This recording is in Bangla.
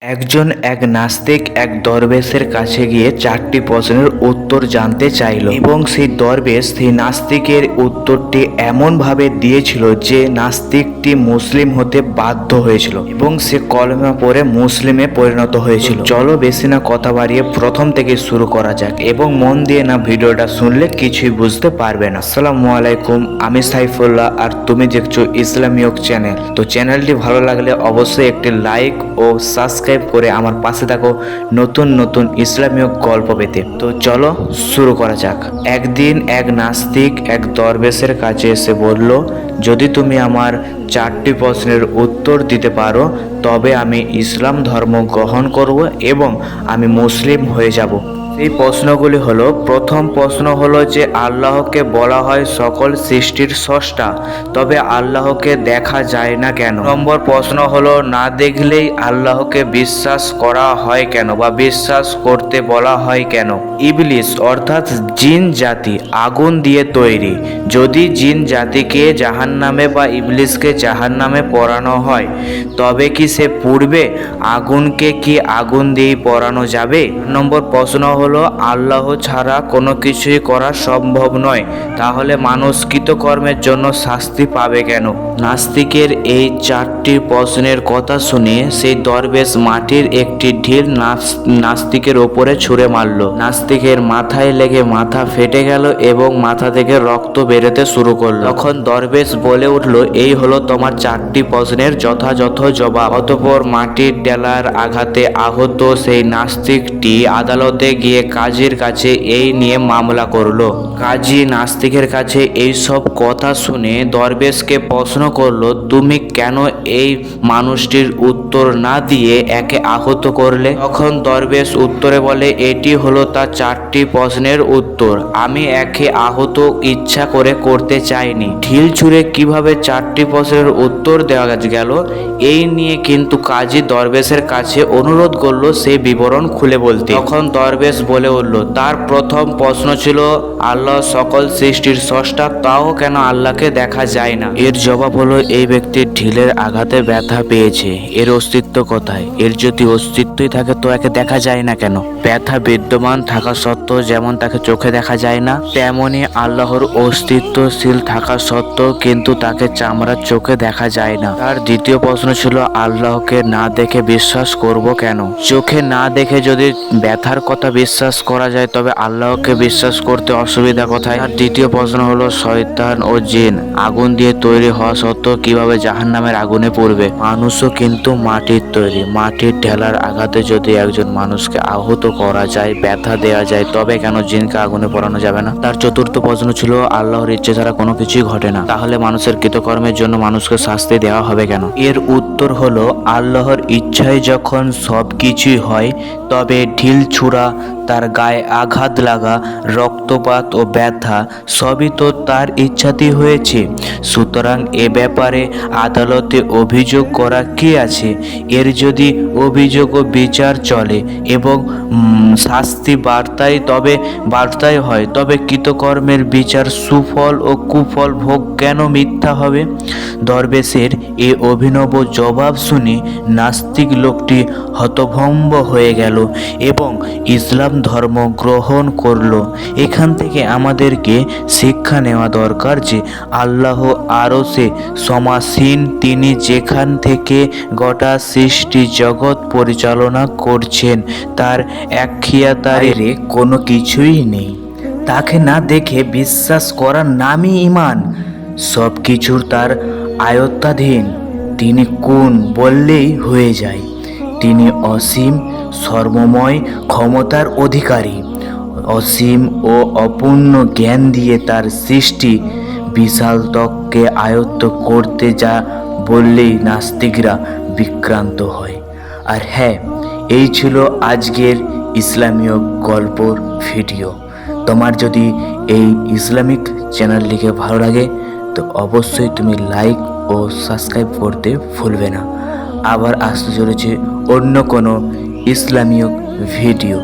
এক নাস্তিক এক দরবেশের কাছে গিয়ে 4টি প্রশ্নের উত্তর জানতে চাইল এবং সেই দরবেশ সেই নাস্তিকের উত্তরটি এমনভাবে দিয়েছিল যে নাস্তিকটি মুসলিম হতে বাধ্য হয়েছিল এবং সে কলেমা পড়ে মুসলিমে পরিণত হয়েছিল। চলো বেশি না কথা বাড়িয়ে প্রথম থেকে শুরু করা যাক এবং মন দিয়ে না ভিডিওটা শুনলে কিছুই বুঝতে পারবে না। আসসালামু আলাইকুম, আমি সাইফুল্লাহ আর তুমি দেখছো ইসলামিক চ্যানেল। তো চ্যানেলটি ভালো লাগলে অবশ্যই একটি লাইক ও সাবস্ক্রাইব করে আমার পাশে থাকো নতুন নতুন ইসলামিক গল্প পেতে। তো চলো শুরু করা যাক। একদিন এক নাস্তিক এক দরবেশের কাছে এসে বলল, যদি তুমি আমার 4টি প্রশ্নের উত্তর দিতে পারো তবে আমি ইসলাম ধর্ম গ্রহণ করব এবং আমি মুসলিম হয়ে যাব। এই প্রশ্নগুলি হলো, প্রথম প্রশ্ন হলো যে আল্লাহকে বলা হয় সকল সৃষ্টির স্রষ্টা, তবে আল্লাহকে দেখা যায় না কেন? নম্বর প্রশ্ন হলো, না দেখলেই আল্লাহকে বিশ্বাস করা হয় কেন বা বিশ্বাস করতে বলা হয় কেন? ইবলিস অর্থাৎ জিন জাতি আগুন দিয়ে তৈরি, যদি জিন জাতিকে জাহান্নামে বা ইবলিসকে জাহান্নামে পোড়ানো হয় তবে কি সে পুড়বে? আগুনকে কি আগুন দিয়ে পোড়ানো যাবে? নম্বর প্রশ্ন হলো, আল্লাহ ছাড়া কোনো কিছুই করা সম্ভব নয়, তাহলে মানুষ কৃতকর্মের জন্য শাস্তি পাবে কেন? নাস্তিকের এই 4টি প্রশ্নের কথা শুনে সেই দরবেশ মাটির একটি ঢিল নাস্তিকের ওপরে ছুঁড়ে মারল। নাস্তিকের মাথায় লেগে মাথা ফেটে গেল এবং মাথা থেকে রক্ত বেরোতে শুরু করলো। তখন দরবেশ বলে উঠল, এই হলো তোমার 4টি প্রশ্নের যথাযথ জবাব। অতঃপর মাটির ডেলার আঘাতে আহত সেই নাস্তিকটি আদালতে গিয়ে কাজীর কাছে এই নিয়ে মামলা করলো। কাজী নাস্তিকের কাছে এই সব কথা শুনে দরবেশকে প্রশ্ন করলো, তুমি কেন এই মানুষটির উত্তর না দিয়ে একে আহত করলে? তখন দরবেশ উত্তরে বলে, এটি হলো তার 4টি প্রশ্নের উত্তর, আমি একে আহত ইচ্ছা করে করতে চাইনি। ঢিল ছুঁড়ে কিভাবে 4টি প্রশ্নের উত্তর দেওয়া গেল এই নিয়ে কিন্তু কাজী দরবেশের কাছে অনুরোধ করলো সে বিবরণ খুলে বলতে। তখন দরবেশ বলে উঠল, তার প্রথম প্রশ্ন ছিল আল্লাহ সকল সৃষ্টির স্রষ্টা, তাও কেন আল্লাহকে দেখা যায় না? এর জবাব হলো, এই ব্যক্তির ঢিলের আঘাতে ব্যথা পেয়েছে, এর অস্তিত্ব কোথায়? এর যদি অস্তিত্বই থাকে তো একে দেখা যায় না কেন? ব্যথা বিদ্যমান থাকা সত্ত্বেও যেমন তাকে চোখে দেখা যায় না, তেমনি আল্লাহর অস্তিত্বশীল থাকা সত্ত্বেও কিন্তু তাকে চামড়ার চোখে দেখা যায় না। তার দ্বিতীয় প্রশ্ন ছিল, আল্লাহকে না দেখে বিশ্বাস করব কেন? চোখে না দেখে যদি ব্যথার কথা বিশ্বাস করা যায় তবে আল্লাহকে বিশ্বাস করতে অসুবিধা কোথায়? আর দ্বিতীয় প্রশ্ন হলো, শয়তান ও জিন আগুন দিয়ে তৈরি হওয়া সত্ত্বেও কিভাবে জাহান্নামের আগুনে পড়বে? মানুষও কিন্তু মাটির তৈরি, মাটির ঢেলার আঘাতে যদি একজন মানুষকে আহত করা যায়, ব্যথা দেওয়া যায়, তবে কেন জিনকে আগুনে পোড়ানো যাবে না? তার চতুর্থ প্রশ্ন ছিল, আল্লাহর ইচ্ছে ছাড়া কোনো কিছুই ঘটে না, তাহলে মানুষের কৃতকর্মের জন্য মানুষকে শাস্তি দেওয়া হবে কেন? এর উত্তর হলো, আল্লাহর ইচ্ছায় যখন সব কিছুই হয় তবে ঢিল ছুঁড়া, তার গায়ে আঘাত লাগা, রক্তপাত ও ব্যথা সবই তো তার ইচ্ছাতেই হয়েছে। সুতরাং এ ব্যাপারে আদালতে অভিযোগ করা কি আছে? এর যদি অভিযোগ ও বিচার চলে এবং শাস্তি বার্তায় হয় তবে কৃতকর্মের বিচার সুফল ও কুফল ভোগ কেন মিথ্যা হবে? দরবেশের এ অভিনব জবাব শুনে নাস্তিক লোকটি হতভম্ব হয়ে গেল এবং ইসলাম ধর্ম গ্রহণ করল। এখান থেকে আমাদেরকে শিক্ষা নেওয়া দরকার যে আল্লাহ আরশে সমাসীন, তিনি যেখান থেকে গোটা সৃষ্টি জগৎ পরিচালনা করছেন, তার একখিয়াতারে কোনো কিছুই নেই। তাকে না দেখে বিশ্বাস করার নামই ঈমান। সব কিছুর তার আয়ত্তাধীন, তিনি কোন বললেই হয়ে যায়। তিনি অসীম সর্বময় ক্ষমতার অধিকারী, অসীম ও অপূর্ণ জ্ঞান দিয়ে তার সৃষ্টি বিশাল ত্বককে আয়ত্ত করতে যা বললেই নাস্তিকরা বিক্রান্ত হয়। আর হ্যাঁ, এই ছিল আজকের ইসলামীয় গল্পর ভিডিও। তোমার যদি এই ইসলামিক চ্যানেলটিকে ভালো লাগে তো অবশ্যই তুমি লাইক ও সাবস্ক্রাইব করতে ভুলবে না। আবার আসতে চলেছে অন্য কোনো ইসলামীয় ভিডিও।